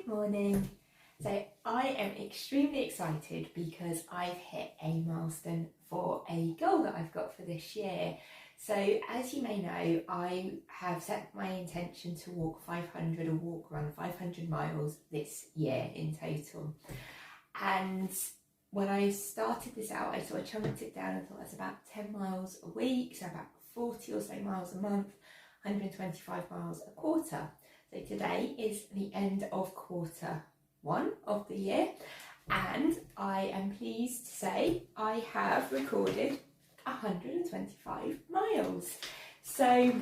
Good morning. So I am extremely excited because I've hit a milestone for a goal that I've got for this year. So as you may know, I have set my intention to walk 500 or walk around 500 miles this year in total. And when I started this out, I sort of chunked it down and thought that's about 10 miles a week, so about 40 or so miles a month, 125 miles a quarter. So today is the end of quarter one of the year, and I am pleased to say I have recorded 125 miles. So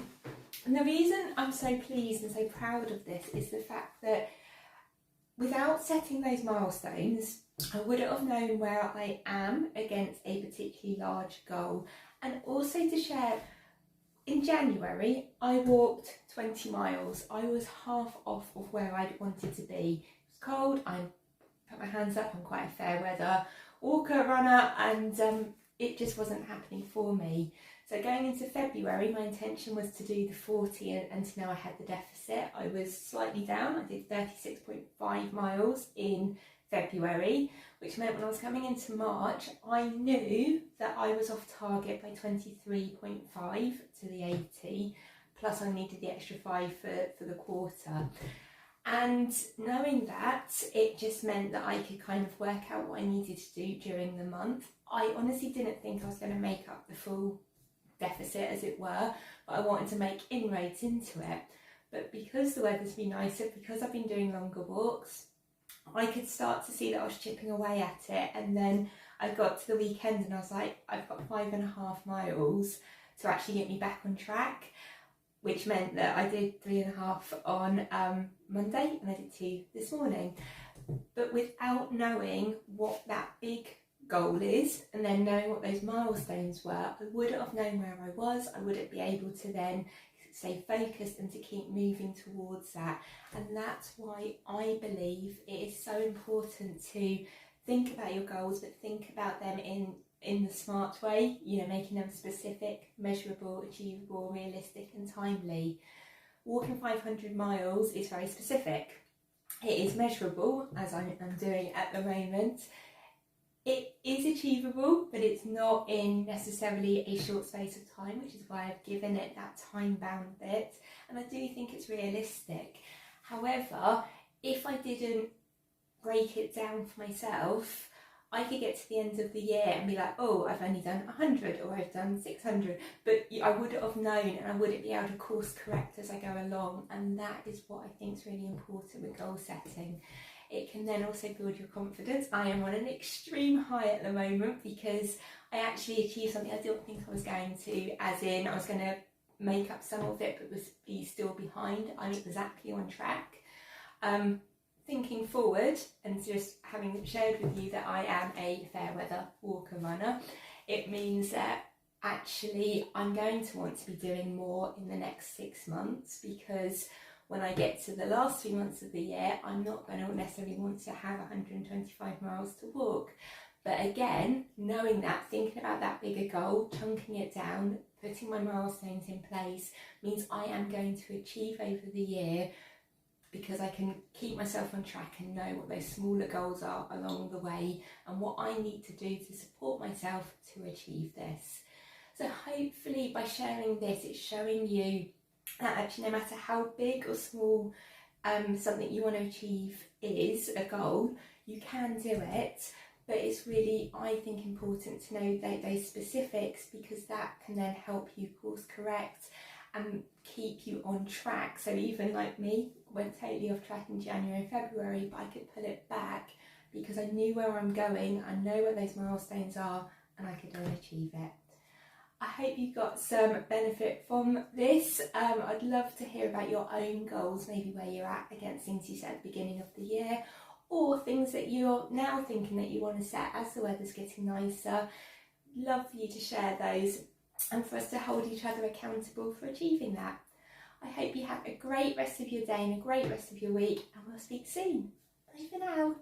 the reason I'm so pleased and so proud of this is the fact that without setting those milestones, I wouldn't have known where I am against a particularly large goal. And also to share, in January, I walked 20 miles. I was half off of where I wanted to be. It was cold, I put my hands up, I'm quite a fair weather walker, runner, and it just wasn't happening for me. So going into February, my intention was to do the 40, and now I had the deficit. I was slightly down. I did 36.5 miles in February, which meant when I was coming into March, I knew that I was off target by 23.5 to the 80, plus I needed the extra 5 for the quarter. And knowing that, it just meant that I could kind of work out what I needed to do during the month. I honestly didn't think I was going to make up the full deficit, as it were, but I wanted to make inroads into it. But because the weather's been nicer, because I've been doing longer walks, I could start to see that I was chipping away at it. And then I got to the weekend and I was like, I've got 5.5 miles to actually get me back on track, which meant that I did 3.5 on Monday and I did 2 this morning. But without knowing what that big goal is and then knowing what those milestones were, I wouldn't have known where I was. I wouldn't be able to then stay focused and to keep moving towards that. And that's why I believe it is so important to think about your goals, but think about them in the smart way, making them specific, measurable, achievable, realistic and timely. Walking 500 miles is very specific. It is measurable, as I'm doing at the moment. It is achievable, but it's not in necessarily a short space of time, which is why I've given it that time-bound bit. And I do think it's realistic. However, if I didn't break it down for myself, I could get to the end of the year and be like, oh, I've only done 100 or I've done 600, but I wouldn't have known and I wouldn't be able to course correct as I go along. And that is what I think is really important with goal setting. It can then also build your confidence. I am on an extreme high at the moment because I actually achieved something I didn't think I was going to, as in I was going to make up some of it but be still behind. I'm exactly on track. Thinking forward and just having shared with you that I am a fair weather walker runner, it means that actually I'm going to want to be doing more in the next 6 months, because when I get to the last 3 months of the year, I'm not going to necessarily want to have 125 miles to walk. But again, knowing that, thinking about that bigger goal, chunking it down, putting my milestones in place means I am going to achieve over the year, because I can keep myself on track and know what those smaller goals are along the way and what I need to do to support myself to achieve this. So hopefully by sharing this, it's showing you that actually no matter how big or small something you want to achieve is, a goal, you can do it. But it's really, I think, important to know those specifics, because that can then help you course correct and keep you on track. So even like me, went totally off track in January and February, but I could pull it back because I knew where I'm going, I know what those milestones are, and I could then achieve it. I hope you got some benefit from this. I'd love to hear about your own goals, maybe where you're at against things you set at the beginning of the year, or things that you're now thinking that you want to set as the weather's getting nicer. Love for you to share those and for us to hold each other accountable for achieving that. I hope you have a great rest of your day and a great rest of your week, and we'll speak soon. Bye for now.